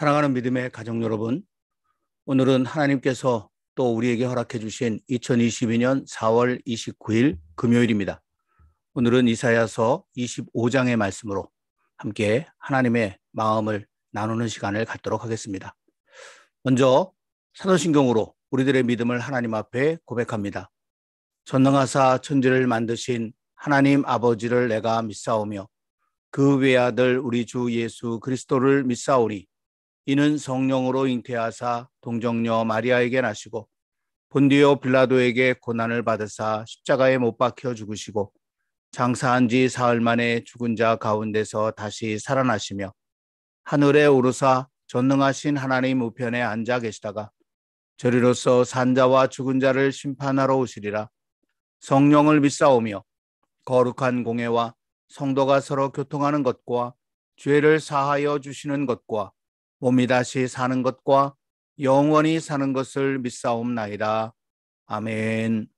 사랑하는 믿음의 가족 여러분, 오늘은 하나님께서 또 우리에게 허락해 주신 2022년 4월 29일 금요일입니다. 오늘은 이사야서 25장의 말씀으로 함께 하나님의 마음을 나누는 시간을 갖도록 하겠습니다. 먼저 사도신경으로 우리들의 믿음을 하나님 앞에 고백합니다. 전능하사 천지를 만드신 하나님 아버지를 내가 믿사오며 그 외아들 우리 주 예수 그리스도를 믿사오니 이는 성령으로 잉태하사 동정녀 마리아에게 나시고 본디오 빌라도에게 고난을 받으사 십자가에 못 박혀 죽으시고 장사한 지 사흘 만에 죽은 자 가운데서 다시 살아나시며 하늘에 오르사 전능하신 하나님 우편에 앉아 계시다가 저리로서 산자와 죽은 자를 심판하러 오시리라. 성령을 믿사오며 거룩한 공회와 성도가 서로 교통하는 것과 죄를 사하여 주시는 것과 몸이 다시 사는 것과 영원히 사는 것을 믿사옵나이다. 아멘.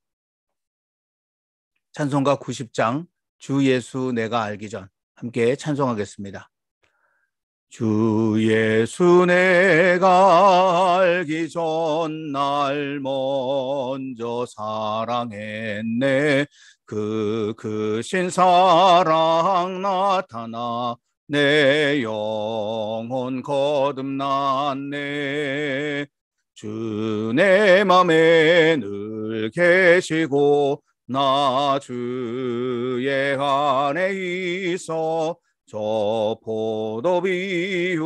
찬송가 90장 주 예수 내가 알기 전 함께 찬송하겠습니다. 주 예수 내가 알기 전 날 먼저 사랑했네. 그 크신 사랑 나타나 내 영혼 거듭났네. 주 내 맘에 늘 계시고 나 주의 안에 있어 저 포도비유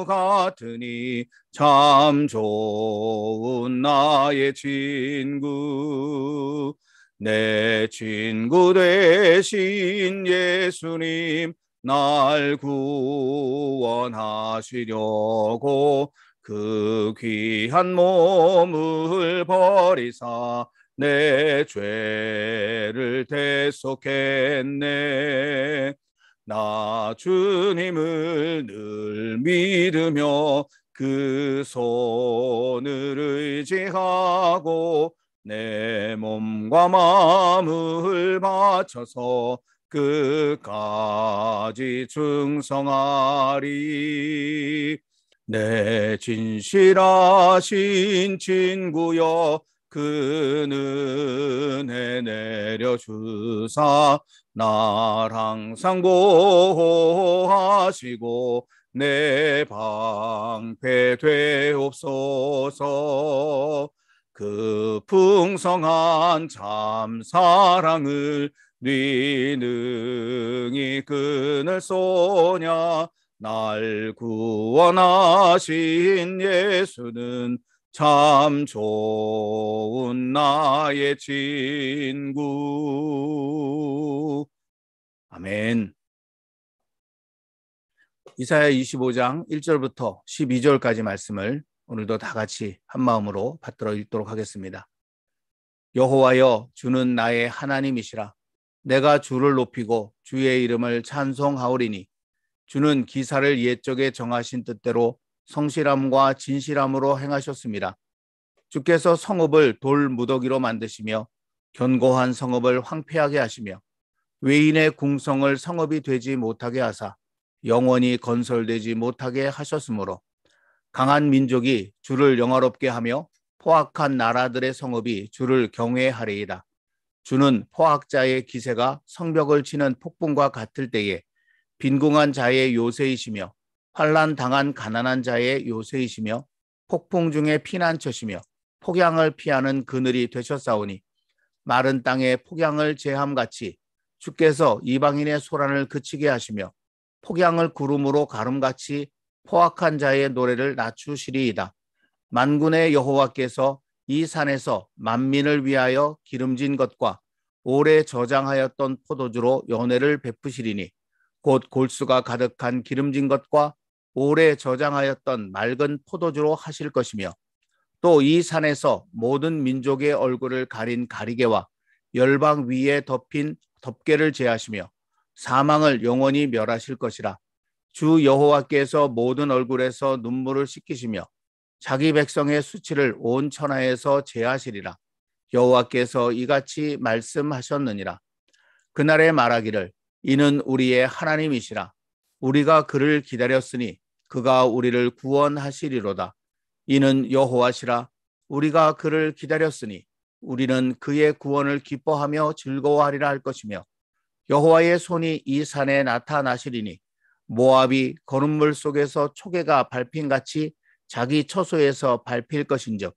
같으니 참 좋은 나의 친구. 내 친구 되신 예수님 날 구원하시려고 그 귀한 몸을 버리사 내 죄를 대속했네. 나 주님을 늘 믿으며 그 손을 의지하고 내 몸과 마음을 바쳐서 끝까지 충성하리. 내 진실하신 친구여 그 은혜 내려주사 날 항상 보호하시고 내 방패 되옵소서. 그 풍성한 참 사랑을 네 능히 끊을 소냐. 날 구원하신 예수는 참 좋은 나의 친구. 아멘. 이사야 25장 1절부터 12절까지 말씀을 오늘도 다 같이 한 마음으로 받들어 읽도록 하겠습니다. 여호와여, 주는 나의 하나님이시라. 내가 주를 높이고 주의 이름을 찬송하오리니 주는 기사를 옛적에 정하신 뜻대로 성실함과 진실함으로 행하셨습니다. 주께서 성읍을 돌 무더기로 만드시며 견고한 성읍을 황폐하게 하시며 외인의 궁성을 성읍이 되지 못하게 하사 영원히 건설되지 못하게 하셨으므로 강한 민족이 주를 영화롭게 하며 포악한 나라들의 성읍이 주를 경외하리이다. 주는 포악자의 기세가 성벽을 치는 폭풍과 같을 때에 빈궁한 자의 요새이시며 환난 당한 가난한 자의 요새이시며 폭풍 중에 피난처시며 폭양을 피하는 그늘이 되셨사오니 마른 땅에 폭양을 제함같이 주께서 이방인의 소란을 그치게 하시며 폭양을 구름으로 가름같이 포악한 자의 노래를 낮추시리이다. 만군의 여호와께서 이 산에서 만민을 위하여 기름진 것과 오래 저장하였던 포도주로 연회를 베푸시리니 곧 골수가 가득한 기름진 것과 오래 저장하였던 맑은 포도주로 하실 것이며 또 이 산에서 모든 민족의 얼굴을 가린 가리개와 열방 위에 덮인 덮개를 제하시며 사망을 영원히 멸하실 것이라. 주 여호와께서 모든 얼굴에서 눈물을 씻기시며 자기 백성의 수치를 온 천하에서 제하시리라. 여호와께서 이같이 말씀하셨느니라. 그날에 말하기를 이는 우리의 하나님이시라. 우리가 그를 기다렸으니 그가 우리를 구원하시리로다. 이는 여호와시라. 우리가 그를 기다렸으니 우리는 그의 구원을 기뻐하며 즐거워하리라 할 것이며 여호와의 손이 이 산에 나타나시리니 모압이 거른 물 속에서 초계가 밟힌같이 자기 처소에서 밟힐 것인즉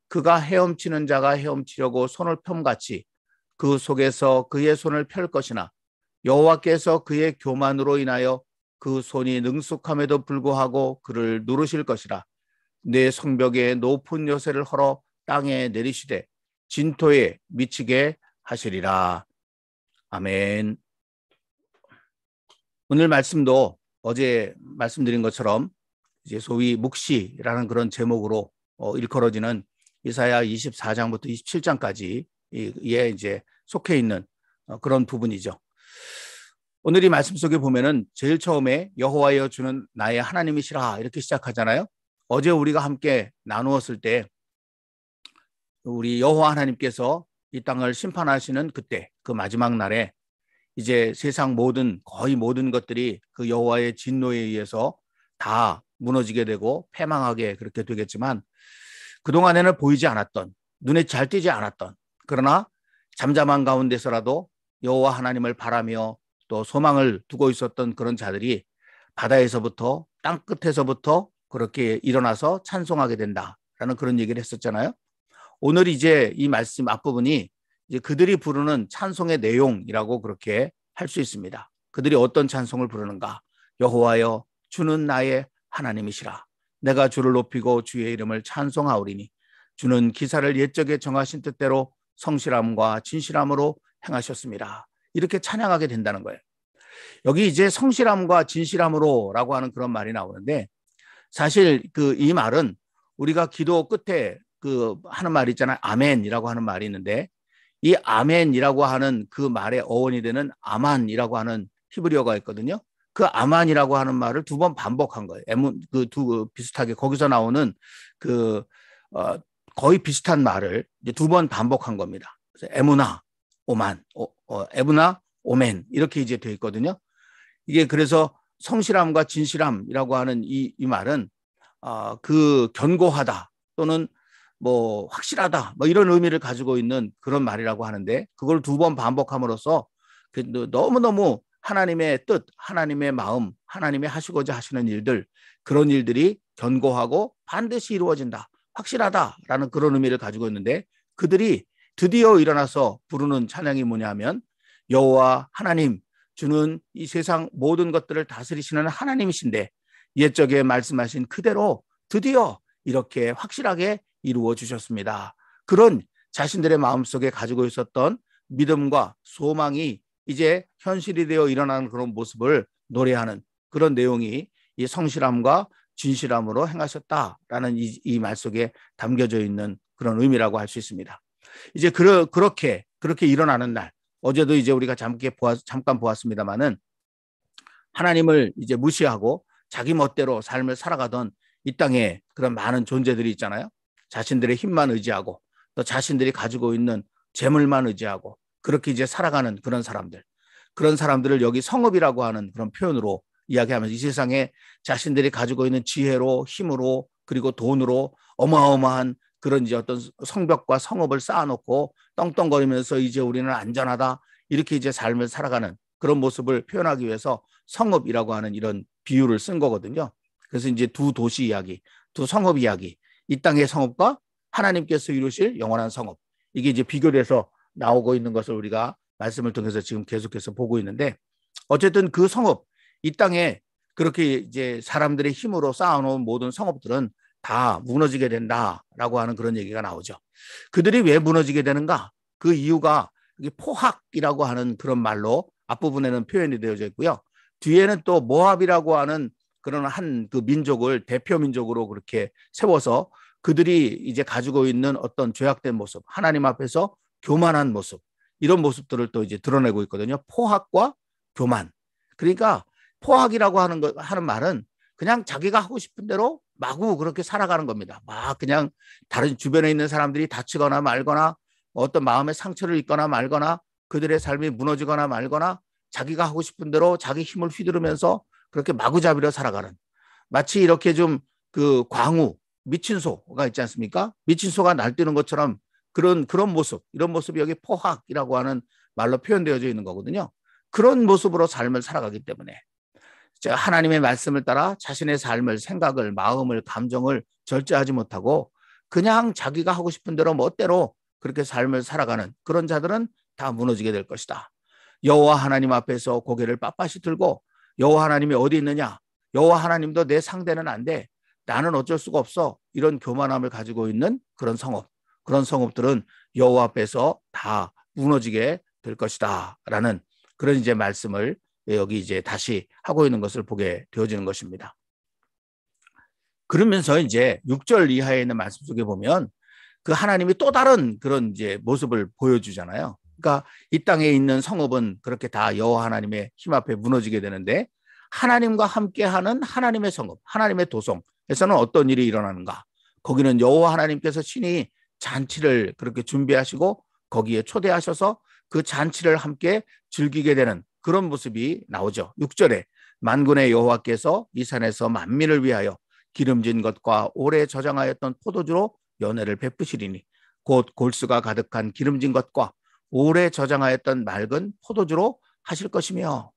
그가 헤엄치는 자가 헤엄치려고 손을 펴같이 그 속에서 그의 손을 펼 것이나 여호와께서 그의 교만으로 인하여 그 손이 능숙함에도 불구하고 그를 누르실 것이라. 내 성벽에 높은 요새를 헐어 땅에 내리시되 진토에 미치게 하시리라. 아멘. 오늘 말씀도 어제 말씀드린 것처럼 이제 소위 묵시라는 그런 제목으로 일컬어지는 이사야 24장부터 27장까지 에 이제 속해 있는 그런 부분이죠. 오늘 이 말씀 속에 보면은 제일 처음에 여호와여 주는 나의 하나님이시라 이렇게 시작하잖아요. 어제 우리가 함께 나누었을 때 우리 여호와 하나님께서 이 땅을 심판하시는 그때 그 마지막 날에 이제 세상 거의 모든 것들이 그 여호와의 진노에 의해서 다 무너지게 되고 패망하게 그렇게 되겠지만 그동안에는 보이지 않았던 눈에 잘 띄지 않았던 그러나 잠잠한 가운데서라도 여호와 하나님을 바라며 또 소망을 두고 있었던 그런 자들이 바다에서부터 땅 끝에서부터 그렇게 일어나서 찬송하게 된다라는 그런 얘기를 했었잖아요. 오늘 이제 이 말씀 앞부분이 이제 그들이 부르는 찬송의 내용이라고 그렇게 할 수 있습니다. 그들이 어떤 찬송을 부르는가? 여호와여 주는 나의 하나님이시라. 내가 주를 높이고 주의 이름을 찬송하오리니 주는 기사를 옛적에 정하신 뜻대로 성실함과 진실함으로 행하셨습니다. 이렇게 찬양하게 된다는 거예요. 여기 이제 성실함과 진실함으로라고 하는 그런 말이 나오는데 사실 이 말은 우리가 기도 끝에 하는 말이 있잖아요. 아멘이라고 하는 말이 있는데 이 아멘이라고 하는 그 말의 어원이 되는 아만이라고 하는 히브리어가 있거든요. 그 아만이라고 하는 말을 두 번 반복한 거예요. 비슷하게 거기서 나오는 거의 비슷한 말을 두 번 반복한 겁니다. 그래서 에무나 오만, 에무나 오멘 이렇게 이제 되어 있거든요. 이게 그래서 성실함과 진실함이라고 하는 이 말은 그 견고하다 또는 뭐 확실하다 뭐 이런 의미를 가지고 있는 그런 말이라고 하는데 그걸 두 번 반복함으로써 너무너무 하나님의 뜻, 하나님의 마음, 하나님의 하시고자 하시는 일들 그런 일들이 견고하고 반드시 이루어진다. 확실하다라는 그런 의미를 가지고 있는데 그들이 드디어 일어나서 부르는 찬양이 뭐냐면 여호와 하나님 주는 이 세상 모든 것들을 다스리시는 하나님이신데 옛적에 말씀하신 그대로 드디어 이렇게 확실하게 이루어 주셨습니다. 그런 자신들의 마음속에 가지고 있었던 믿음과 소망이 이제 현실이 되어 일어나는 그런 모습을 노래하는 그런 내용이 이 성실함과 진실함으로 행하셨다라는 이 말 속에 담겨져 있는 그런 의미라고 할 수 있습니다. 이제 그렇게 일어나는 날 어제도 이제 우리가 잠깐 보았습니다만은 하나님을 이제 무시하고 자기 멋대로 삶을 살아가던 이 땅에 그런 많은 존재들이 있잖아요. 자신들의 힘만 의지하고 또 자신들이 가지고 있는 재물만 의지하고 그렇게 이제 살아가는 그런 사람들을 여기 성읍이라고 하는 그런 표현으로 이야기하면서 이 세상에 자신들이 가지고 있는 지혜로 힘으로 그리고 돈으로 어마어마한 그런 이제 어떤 성벽과 성읍을 쌓아놓고 떵떵거리면서 이제 우리는 안전하다 이렇게 이제 삶을 살아가는 그런 모습을 표현하기 위해서 성읍이라고 하는 이런 비유를 쓴 거거든요. 그래서 이제 두 도시 이야기, 두 성읍 이야기, 이 땅의 성읍과 하나님께서 이루실 영원한 성읍 이게 이제 비교돼서 나오고 있는 것을 우리가 말씀을 통해서 지금 계속해서 보고 있는데 어쨌든 그 성읍 이 땅에 그렇게 이제 사람들의 힘으로 쌓아놓은 모든 성읍들은 다 무너지게 된다라고 하는 그런 얘기가 나오죠. 그들이 왜 무너지게 되는가? 그 이유가 포학이라고 하는 그런 말로 앞부분에는 표현이 되어져 있고요. 뒤에는 또 모압이라고 하는 그런 한 그 민족을 대표 민족으로 그렇게 세워서 그들이 이제 가지고 있는 어떤 죄악된 모습, 하나님 앞에서 교만한 모습, 이런 모습들을 또 이제 드러내고 있거든요. 포학과 교만. 그러니까 포학이라고 하는 말은 그냥 자기가 하고 싶은 대로 마구 그렇게 살아가는 겁니다. 막 그냥 다른 주변에 있는 사람들이 다치거나 말거나 어떤 마음의 상처를 입거나 말거나 그들의 삶이 무너지거나 말거나 자기가 하고 싶은 대로 자기 힘을 휘두르면서 그렇게 마구잡이로 살아가는 마치 이렇게 좀 그 광우, 미친 소가 있지 않습니까? 미친 소가 날뛰는 것처럼 그런 모습, 이런 모습이 여기 포학이라고 하는 말로 표현되어져 있는 거거든요. 그런 모습으로 삶을 살아가기 때문에 하나님의 말씀을 따라 자신의 삶을, 생각을, 마음을, 감정을 절제하지 못하고 그냥 자기가 하고 싶은 대로 멋대로 그렇게 삶을 살아가는 그런 자들은 다 무너지게 될 것이다. 여호와 하나님 앞에서 고개를 빳빳이 들고 여호와 하나님이 어디 있느냐? 여호와 하나님도 내 상대는 안 돼. 나는 어쩔 수가 없어. 이런 교만함을 가지고 있는 그런 성읍, 그런 성읍들은 여호와 앞에서 다 무너지게 될 것이다. 라는 그런 이제 말씀을 여기 이제 다시 하고 있는 것을 보게 되어지는 것입니다. 그러면서 이제 6절 이하에 있는 말씀 속에 보면 그 하나님이 또 다른 그런 이제 모습을 보여주잖아요. 그러니까 이 땅에 있는 성읍은 그렇게 다 여호와 하나님의 힘 앞에 무너지게 되는데 하나님과 함께하는 하나님의 성읍, 하나님의 도성에서는 어떤 일이 일어나는가? 거기는 여호와 하나님께서 친히 잔치를 그렇게 준비하시고 거기에 초대하셔서 그 잔치를 함께 즐기게 되는 그런 모습이 나오죠. 6절에 만군의 여호와께서 이 산에서 만민을 위하여 기름진 것과 오래 저장하였던 포도주로 연회를 베푸시리니 곧 골수가 가득한 기름진 것과 오래 저장하였던 맑은 포도주로 하실 것이며.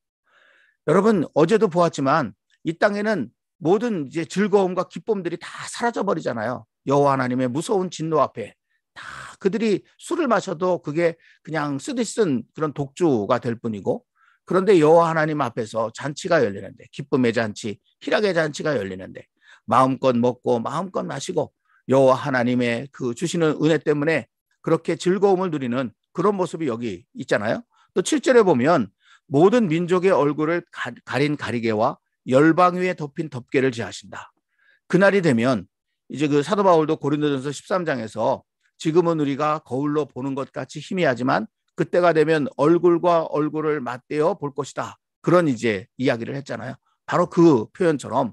여러분 어제도 보았지만 이 땅에는 모든 이제 즐거움과 기쁨들이 다 사라져 버리잖아요. 여호와 하나님의 무서운 진노 앞에 다 그들이 술을 마셔도 그게 그냥 쓰듯이 쓴 그런 독주가 될 뿐이고, 그런데 여호와 하나님 앞에서 잔치가 열리는데, 기쁨의 잔치, 희락의 잔치가 열리는데 마음껏 먹고 마음껏 마시고 여호와 하나님의 그 주시는 은혜 때문에 그렇게 즐거움을 누리는 그런 모습이 여기 있잖아요. 또 7절에 보면 모든 민족의 얼굴을 가린 가리개와 열방 위에 덮인 덮개를 지하신다. 그날이 되면 이제 그 사도 바울도 고린도전서 13장에서 지금은 우리가 거울로 보는 것 같이 희미하지만 그때가 되면 얼굴과 얼굴을 맞대어 볼 것이다. 그런 이제 이야기를 했잖아요. 바로 그 표현처럼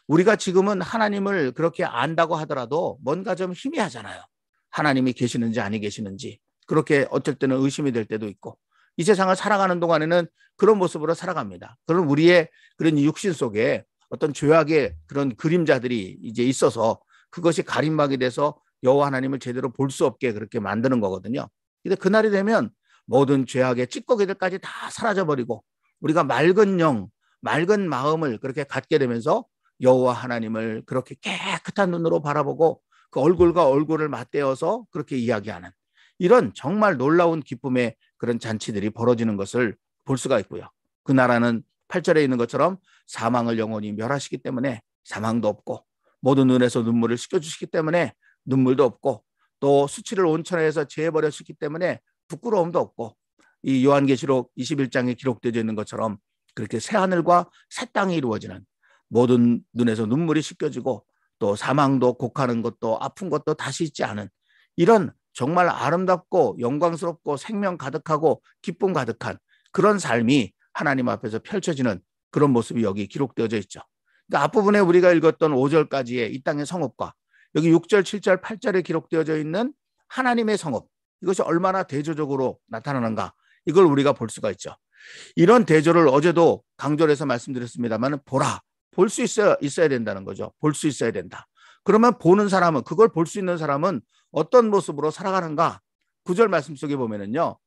우리가 지금은 하나님을 그렇게 안다고 하더라도 뭔가 좀 희미하잖아요. 하나님이 계시는지 아니 계시는지 그렇게 어쩔 때는 의심이 될 때도 있고, 이 세상을 살아가는 동안에는 그런 모습으로 살아갑니다. 그런 우리의 그런 육신 속에 어떤 죄악의 그런 그림자들이 이제 있어서 그것이 가림막이 돼서 여호와 하나님을 제대로 볼 수 없게 그렇게 만드는 거거든요. 근데 그날이 되면 모든 죄악의 찌꺼기들까지 다 사라져버리고 우리가 맑은 영, 맑은 마음을 그렇게 갖게 되면서 여호와 하나님을 그렇게 깨끗한 눈으로 바라보고 그 얼굴과 얼굴을 맞대어서 그렇게 이야기하는 이런 정말 놀라운 기쁨의 그런 잔치들이 벌어지는 것을 볼 수가 있고요. 그 나라는 8절에 있는 것처럼 사망을 영원히 멸하시기 때문에 사망도 없고, 모든 눈에서 눈물을 씻겨주시기 때문에 눈물도 없고, 또 수치를 온천에서 제해버렸기 때문에 부끄러움도 없고, 이 요한계시록 21장에 기록되어 있는 것처럼 그렇게 새하늘과 새 땅이 이루어지는, 모든 눈에서 눈물이 씻겨지고 또 사망도 곡하는 것도 아픈 것도 다시 있지 않은 이런 정말 아름답고 영광스럽고 생명 가득하고 기쁨 가득한 그런 삶이 하나님 앞에서 펼쳐지는 그런 모습이 여기 기록되어져 있죠. 그러니까 앞부분에 우리가 읽었던 5절까지의 이 땅의 성읍과 여기 6절, 7절, 8절에 기록되어져 있는 하나님의 성읍, 이것이 얼마나 대조적으로 나타나는가, 이걸 우리가 볼 수가 있죠. 이런 대조를 어제도 강조해서 말씀드렸습니다만 보라, 볼 수 있어야 된다는 거죠. 볼 수 있어야 된다. 그러면 보는 사람은, 그걸 볼 수 있는 사람은 어떤 모습으로 살아가는가? 9절 말씀 속에 보면은요,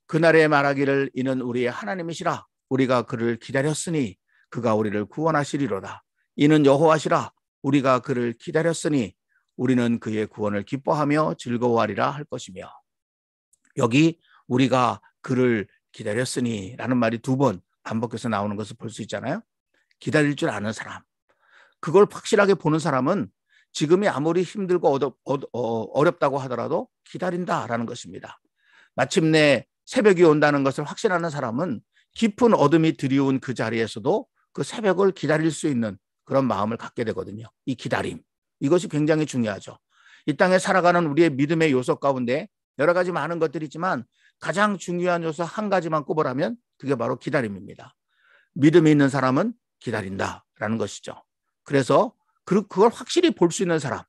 그날에 말하기를 이는 우리의 하나님이시라. 우리가 그를 기다렸으니 그가 우리를 구원하시리로다. 이는 여호와시라. 우리가 그를 기다렸으니 우리는 그의 구원을 기뻐하며 즐거워하리라 할 것이며. 여기 우리가 그를 기다렸으니 라는 말이 2번 반복해서 나오는 것을 볼 수 있잖아요. 기다릴 줄 아는 사람, 그걸 확실하게 보는 사람은 지금이 아무리 힘들고 어렵다고 하더라도 기다린다라는 것입니다. 마침내 새벽이 온다는 것을 확신하는 사람은 깊은 어둠이 드리운 그 자리에서도 그 새벽을 기다릴 수 있는 그런 마음을 갖게 되거든요. 이 기다림, 이것이 굉장히 중요하죠. 이 땅에 살아가는 우리의 믿음의 요소 가운데 여러 가지 많은 것들이 있지만 가장 중요한 요소 한 가지만 꼽으라면 그게 바로 기다림입니다. 믿음이 있는 사람은 기다린다라는 것이죠. 그래서 그걸 확실히 볼 수 있는 사람.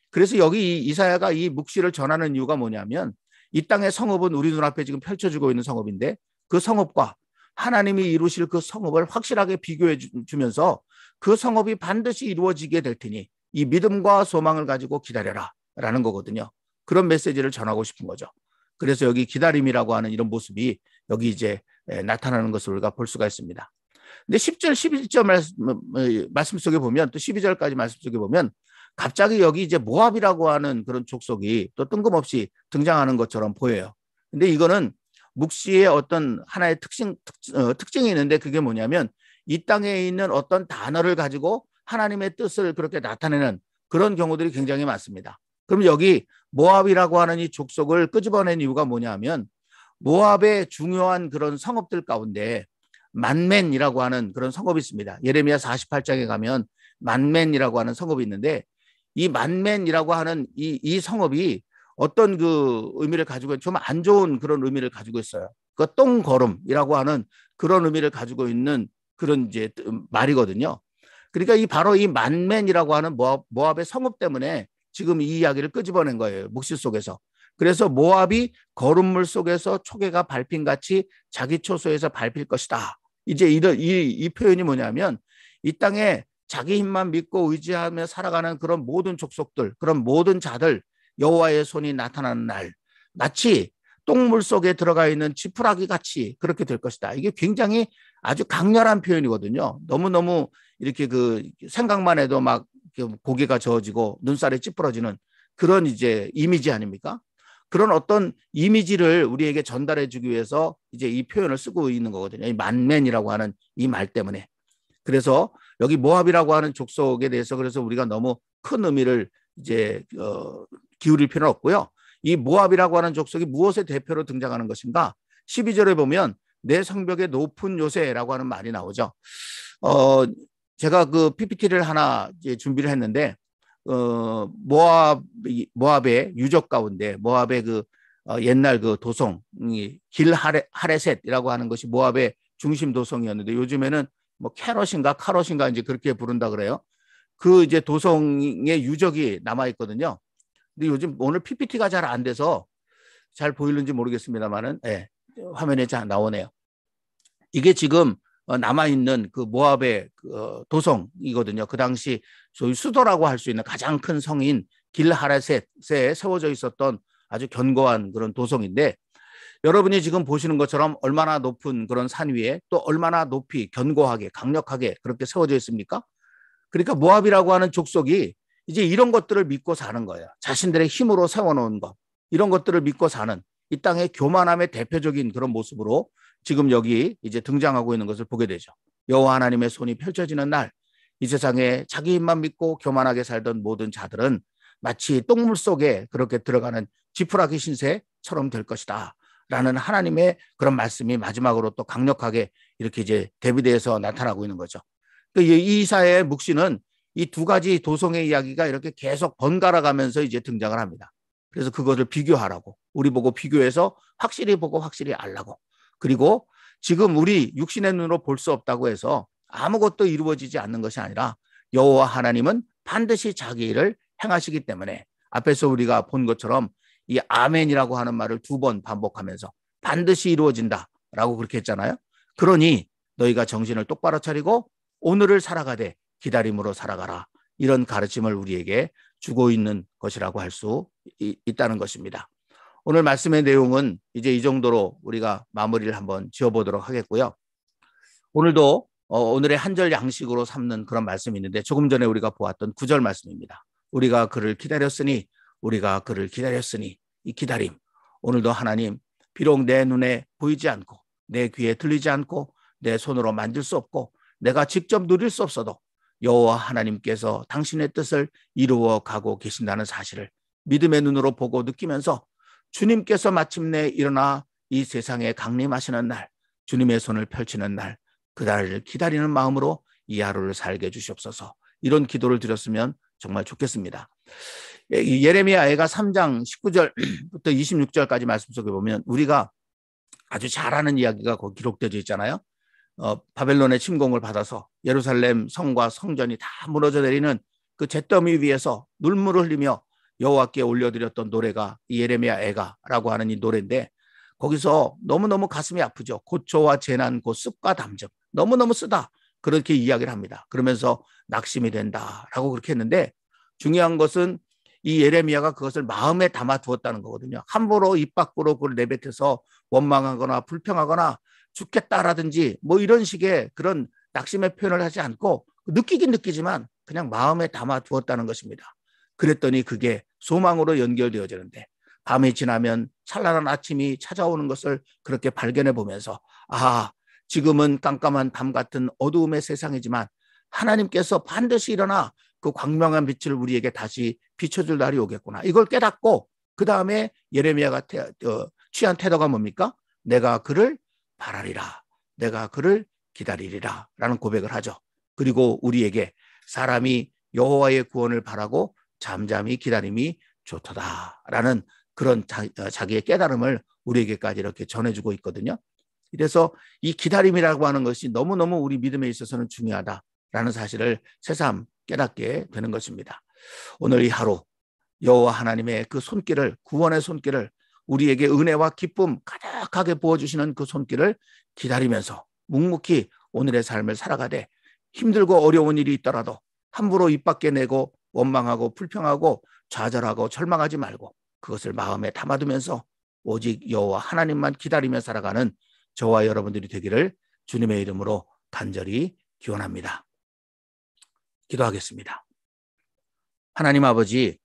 그래서 여기 이사야가 이 묵시를 전하는 이유가 뭐냐면 이 땅의 성읍은 우리 눈앞에 지금 펼쳐지고 있는 성읍인데 그 성읍과 하나님이 이루실 그 성읍을 확실하게 비교해 주면서 그 성읍이 반드시 이루어지게 될 테니 이 믿음과 소망을 가지고 기다려라 라는 거거든요. 그런 메시지를 전하고 싶은 거죠. 그래서 여기 기다림이라고 하는 이런 모습이 여기 이제 나타나는 것을 우리가 볼 수가 있습니다. 근데 10절, 11절 말씀 속에 보면, 또 12절까지 말씀 속에 보면 갑자기 여기 이제 모압이라고 하는 그런 족속이 또 뜬금없이 등장하는 것처럼 보여요. 근데 이거는 묵시의 어떤 하나의 특징이 있는데, 그게 뭐냐면 이 땅에 있는 어떤 단어를 가지고 하나님의 뜻을 그렇게 나타내는 그런 경우들이 굉장히 많습니다. 그럼 여기 모압이라고 하는 이 족속을 끄집어낸 이유가 뭐냐면, 모압의 중요한 그런 성읍들 가운데 만멘이라고 하는 그런 성읍이 있습니다. 예레미야 48장에 가면 만멘이라고 하는 성읍이 있는데, 이 만멘이라고 하는 이 성읍이 어떤 그 의미를 가지고 좀 안 좋은 그런 의미를 가지고 있어요. 그 똥걸음이라고 하는 그런 의미를 가지고 있는 그런 이제 말이거든요. 그러니까 바로 이 만멘이라고 하는 모압의 성읍 때문에 지금 이 이야기를 끄집어낸 거예요. 묵시 속에서. 그래서 모압이 거름물 속에서 초계가 밟힌 같이 자기 초소에서 밟힐 것이다. 이제 이 표현이 뭐냐면, 이 땅에 자기 힘만 믿고 의지하며 살아가는 그런 모든 족속들, 그런 모든 자들, 여호와의 손이 나타나는 날, 마치 똥물 속에 들어가 있는 지푸라기 같이 그렇게 될 것이다. 이게 굉장히 아주 강렬한 표현이거든요. 너무너무 이렇게 그 생각만 해도 막 고개가 저어지고 눈살이 찌푸러지는 그런 이제 이미지 아닙니까? 그런 어떤 이미지를 우리에게 전달해 주기 위해서 이제 이 표현을 쓰고 있는 거거든요. 이 만맨이라고 하는 이 말 때문에. 그래서 여기 모압이라고 하는 족속에 대해서 그래서 우리가 너무 큰 의미를 이제 기울일 필요는 없고요. 이 모압이라고 하는 족속이 무엇의 대표로 등장하는 것인가? 12절에 보면 내 성벽의 높은 요새라고 하는 말이 나오죠. 제가 그 PPT를 하나 이제 준비를 했는데, 모압의 유적 가운데 모압의 그 옛날 그 도성 길 하레셋이라고 하는 것이 모압의 중심 도성이었는데, 요즘에는 뭐 캐럿인가 카롯인가 이제 그렇게 부른다 그래요. 그 이제 도성의 유적이 남아 있거든요. 근데 요즘 오늘 PPT가 잘 안 돼서 잘 보이는지 모르겠습니다만은, 네, 화면에 잘 나오네요. 이게 지금 남아있는 그 모압의 도성이거든요. 그 당시 소위 수도라고 할 수 있는 가장 큰 성인 길하레셋에 세워져 있었던 아주 견고한 그런 도성인데, 여러분이 지금 보시는 것처럼 얼마나 높은 그런 산 위에 또 얼마나 높이 견고하게 강력하게 그렇게 세워져 있습니까? 그러니까 모압이라고 하는 족속이 이제 이런 것들을 믿고 사는 거예요. 자신들의 힘으로 세워놓은 것, 이런 것들을 믿고 사는 이 땅의 교만함의 대표적인 그런 모습으로 지금 여기 이제 등장하고 있는 것을 보게 되죠. 여호와 하나님의 손이 펼쳐지는 날, 이 세상에 자기 힘만 믿고 교만하게 살던 모든 자들은 마치 똥물 속에 그렇게 들어가는 지푸라기 신세처럼 될 것이다 라는 하나님의 그런 말씀이 마지막으로 또 강력하게 이렇게 이제 대비돼서 나타나고 있는 거죠. 이 이사야의 묵시는 이 두 가지 도성의 이야기가 이렇게 계속 번갈아 가면서 이제 등장을 합니다. 그래서 그것을 비교하라고, 우리 보고 비교해서 확실히 보고 확실히 알라고, 그리고 지금 우리 육신의 눈으로 볼 수 없다고 해서 아무것도 이루어지지 않는 것이 아니라 여호와 하나님은 반드시 자기 일을 행하시기 때문에, 앞에서 우리가 본 것처럼 이 아멘이라고 하는 말을 2번 반복하면서 반드시 이루어진다라고 그렇게 했잖아요. 그러니 너희가 정신을 똑바로 차리고 오늘을 살아가되 기다림으로 살아가라, 이런 가르침을 우리에게 주고 있는 것이라고 할 수 있다는 것입니다. 오늘 말씀의 내용은 이제 이 정도로 우리가 마무리를 한번 지어보도록 하겠고요. 오늘도 오늘의 한절 양식으로 삼는 그런 말씀이 있는데, 조금 전에 우리가 보았던 9절 말씀입니다. 우리가 그를 기다렸으니, 우리가 그를 기다렸으니, 이 기다림, 오늘도 하나님 비록 내 눈에 보이지 않고 내 귀에 들리지 않고 내 손으로 만질 수 없고 내가 직접 누릴 수 없어도 여호와 하나님께서 당신의 뜻을 이루어 가고 계신다는 사실을 믿음의 눈으로 보고 느끼면서, 주님께서 마침내 일어나 이 세상에 강림하시는 날, 주님의 손을 펼치는 날, 그 날을 기다리는 마음으로 이 하루를 살게 해주시옵소서, 이런 기도를 드렸으면 정말 좋겠습니다. 예레미야가 3장 19절부터 26절까지 말씀 속에 보면 우리가 아주 잘 아는 이야기가 거기 기록되어 있잖아요. 바벨론의 침공을 받아서 예루살렘 성과 성전이 다 무너져 내리는 그 잿더미 위에서 눈물을 흘리며 여호와께 올려드렸던 노래가 이 예레미야 애가라고 하는 이 노래인데, 거기서 너무너무 가슴이 아프죠. 고초와 재난 곧 습과 담즙, 너무너무 쓰다, 그렇게 이야기를 합니다. 그러면서 낙심이 된다라고 그렇게 했는데 중요한 것은 이 예레미야가 그것을 마음에 담아 두었다는 거거든요. 함부로 입 밖으로 그걸 내뱉어서 원망하거나 불평하거나 죽겠다라든지 뭐 이런 식의 그런 낙심의 표현을 하지 않고 느끼긴 느끼지만 그냥 마음에 담아 두었다는 것입니다. 그랬더니 그게 소망으로 연결되어지는데 밤이 지나면 찬란한 아침이 찾아오는 것을 그렇게 발견해 보면서 지금은 깜깜한 밤 같은 어두움의 세상이지만 하나님께서 반드시 일어나 그 광명한 빛을 우리에게 다시 비춰줄 날이 오겠구나. 이걸 깨닫고 그 다음에 예레미야가 취한 태도가 뭡니까? 내가 그를 바라리라. 내가 그를 기다리리라 라는 고백을 하죠. 그리고 우리에게 사람이 여호와의 구원을 바라고 잠잠히 기다림이 좋도다라는 그런 자기의 깨달음을 우리에게까지 이렇게 전해주고 있거든요. 그래서 이 기다림이라고 하는 것이 너무너무 우리 믿음에 있어서는 중요하다라는 사실을 새삼 깨닫게 되는 것입니다. 오늘 이 하루 여호와 하나님의 그 손길을, 구원의 손길을, 우리에게 은혜와 기쁨 가득하게 부어주시는 그 손길을 기다리면서 묵묵히 오늘의 삶을 살아가되 힘들고 어려운 일이 있더라도 함부로 입 밖에 내고 원망하고 불평하고 좌절하고 절망하지 말고 그것을 마음에 담아두면서 오직 여호와 하나님만 기다리며 살아가는 저와 여러분들이 되기를 주님의 이름으로 간절히 기원합니다. 기도하겠습니다. 하나님 아버지,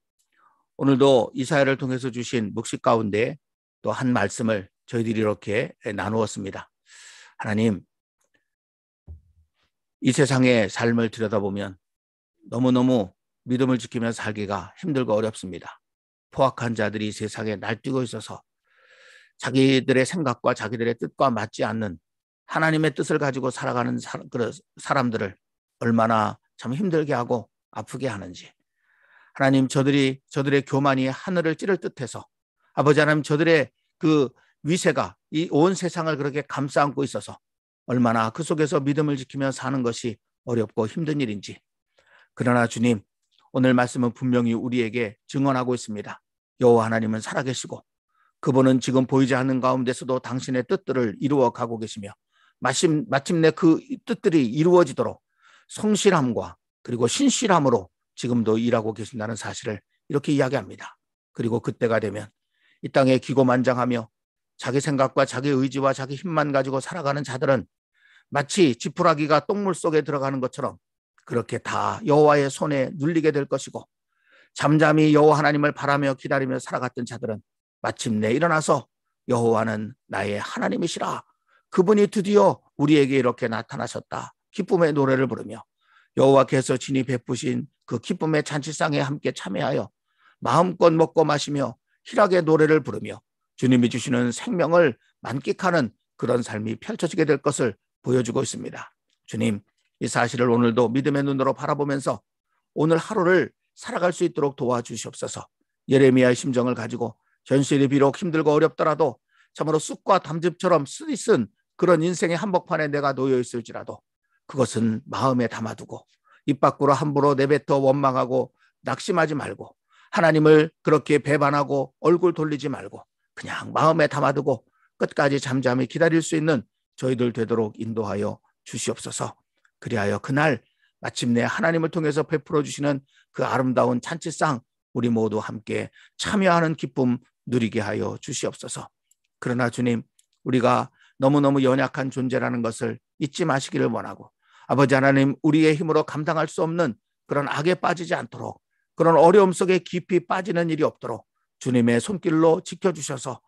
오늘도 이사야를 통해서 주신 묵식 가운데 또 한 말씀을 저희들이 이렇게 나누었습니다. 하나님, 이 세상의 삶을 들여다보면 너무너무 믿음을 지키며 살기가 힘들고 어렵습니다. 포악한 자들이 세상에 날뛰고 있어서 자기들의 생각과 자기들의 뜻과 맞지 않는 하나님의 뜻을 가지고 살아가는 사람들을 얼마나 참 힘들게 하고 아프게 하는지, 하나님, 저들의 교만이 하늘을 찌를 듯해서 아버지 하나님, 저들의 그 위세가 이 온 세상을 그렇게 감싸 안고 있어서 얼마나 그 속에서 믿음을 지키며 사는 것이 어렵고 힘든 일인지, 그러나 주님, 오늘 말씀은 분명히 우리에게 증언하고 있습니다. 여호와 하나님은 살아계시고 그분은 지금 보이지 않는 가운데서도 당신의 뜻들을 이루어 가고 계시며 마침내 그 뜻들이 이루어지도록 성실함과 그리고 신실함으로 지금도 일하고 계신다는 사실을 이렇게 이야기합니다. 그리고 그때가 되면 이 땅에 기고만장하며 자기 생각과 자기 의지와 자기 힘만 가지고 살아가는 자들은 마치 지푸라기가 똥물 속에 들어가는 것처럼 그렇게 다 여호와의 손에 눌리게 될 것이고, 잠잠히 여호와 하나님을 바라며 기다리며 살아갔던 자들은 마침내 일어나서 여호와는 나의 하나님이시라, 그분이 드디어 우리에게 이렇게 나타나셨다, 기쁨의 노래를 부르며 여호와께서 친히 베푸신 그 기쁨의 잔치상에 함께 참여하여 마음껏 먹고 마시며 희락의 노래를 부르며 주님이 주시는 생명을 만끽하는 그런 삶이 펼쳐지게 될 것을 보여주고 있습니다. 주님, 이 사실을 오늘도 믿음의 눈으로 바라보면서 오늘 하루를 살아갈 수 있도록 도와주시옵소서. 예레미야의 심정을 가지고 현실이 비록 힘들고 어렵더라도 참으로 쑥과 담즙처럼 쓰디쓴 그런 인생의 한복판에 내가 놓여 있을지라도 그것은 마음에 담아두고 입 밖으로 함부로 내뱉어 원망하고 낙심하지 말고 하나님을 그렇게 배반하고 얼굴 돌리지 말고 그냥 마음에 담아두고 끝까지 잠잠히 기다릴 수 있는 저희들 되도록 인도하여 주시옵소서. 그리하여 그날 마침내 하나님을 통해서 베풀어 주시는 그 아름다운 잔치상 우리 모두 함께 참여하는 기쁨 누리게 하여 주시옵소서. 그러나 주님, 우리가 너무너무 연약한 존재라는 것을 잊지 마시기를 원하고, 아버지 하나님, 우리의 힘으로 감당할 수 없는 그런 악에 빠지지 않도록, 그런 어려움 속에 깊이 빠지는 일이 없도록 주님의 손길로 지켜주셔서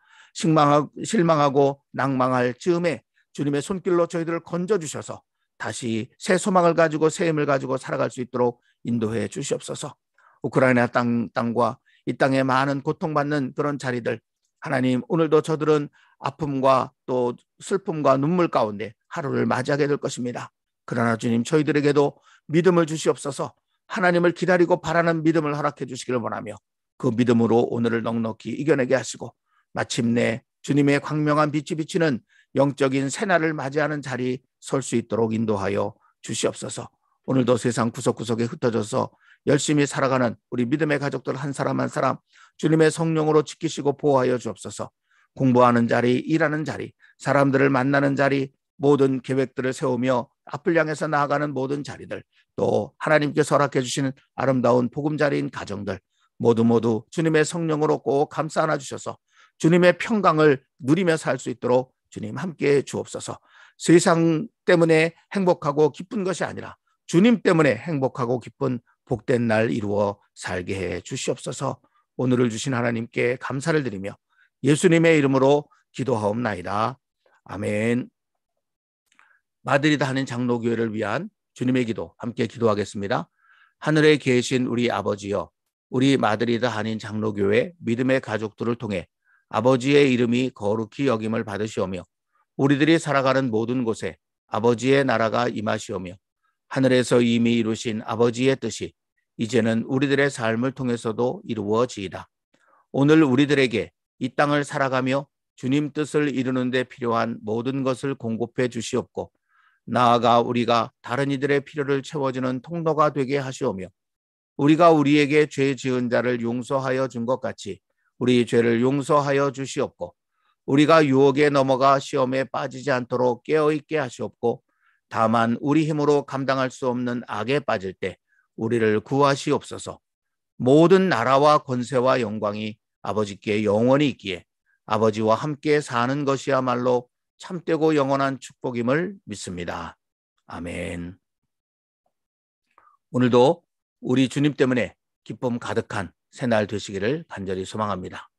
실망하고 낭망할 즈음에 주님의 손길로 저희들을 건져주셔서 다시 새 소망을 가지고 새 힘을 가지고 살아갈 수 있도록 인도해 주시옵소서. 우크라이나 땅과 이 땅에 많은 고통받는 그런 자리들, 하나님, 오늘도 저들은 아픔과 또 슬픔과 눈물 가운데 하루를 맞이하게 될 것입니다. 그러나 주님, 저희들에게도 믿음을 주시옵소서. 하나님을 기다리고 바라는 믿음을 허락해 주시기를 원하며 그 믿음으로 오늘을 넉넉히 이겨내게 하시고 마침내 주님의 광명한 빛이 비치는 영적인 새날을 맞이하는 자리 설 수 있도록 인도하여 주시옵소서. 오늘도 세상 구석구석에 흩어져서 열심히 살아가는 우리 믿음의 가족들 한 사람 한 사람 주님의 성령으로 지키시고 보호하여 주옵소서. 공부하는 자리, 일하는 자리, 사람들을 만나는 자리, 모든 계획들을 세우며 앞을 향해서 나아가는 모든 자리들, 또 하나님께서 허락해 주시는 아름다운 보금자리인 가정들 모두 주님의 성령으로 꼭 감싸 안아 주셔서 주님의 평강을 누리며 살 수 있도록 주님 함께해 주옵소서. 세상 때문에 행복하고 기쁜 것이 아니라 주님 때문에 행복하고 기쁜 복된 날 이루어 살게 해 주시옵소서. 오늘을 주신 하나님께 감사를 드리며 예수님의 이름으로 기도하옵나이다. 아멘. 마드리드 한인 장로교회를 위한 주님의 기도 함께 기도하겠습니다. 하늘에 계신 우리 아버지여, 우리 마드리드 한인 장로교회 믿음의 가족들을 통해 아버지의 이름이 거룩히 여김을 받으시오며 우리들이 살아가는 모든 곳에 아버지의 나라가 임하시오며 하늘에서 이미 이루신 아버지의 뜻이 이제는 우리들의 삶을 통해서도 이루어지이다. 오늘 우리들에게 이 땅을 살아가며 주님 뜻을 이루는 데 필요한 모든 것을 공급해 주시옵고 나아가 우리가 다른 이들의 필요를 채워주는 통로가 되게 하시오며 우리가 우리에게 죄 지은 자를 용서하여 준 것 같이 우리 죄를 용서하여 주시옵고 우리가 유혹에 넘어가 시험에 빠지지 않도록 깨어있게 하시옵고 다만 우리 힘으로 감당할 수 없는 악에 빠질 때 우리를 구하시옵소서. 모든 나라와 권세와 영광이 아버지께 영원히 있기에 아버지와 함께 사는 것이야말로 참되고 영원한 축복임을 믿습니다. 아멘. 오늘도 우리 주님 때문에 기쁨 가득한 새날 되시기를 간절히 소망합니다.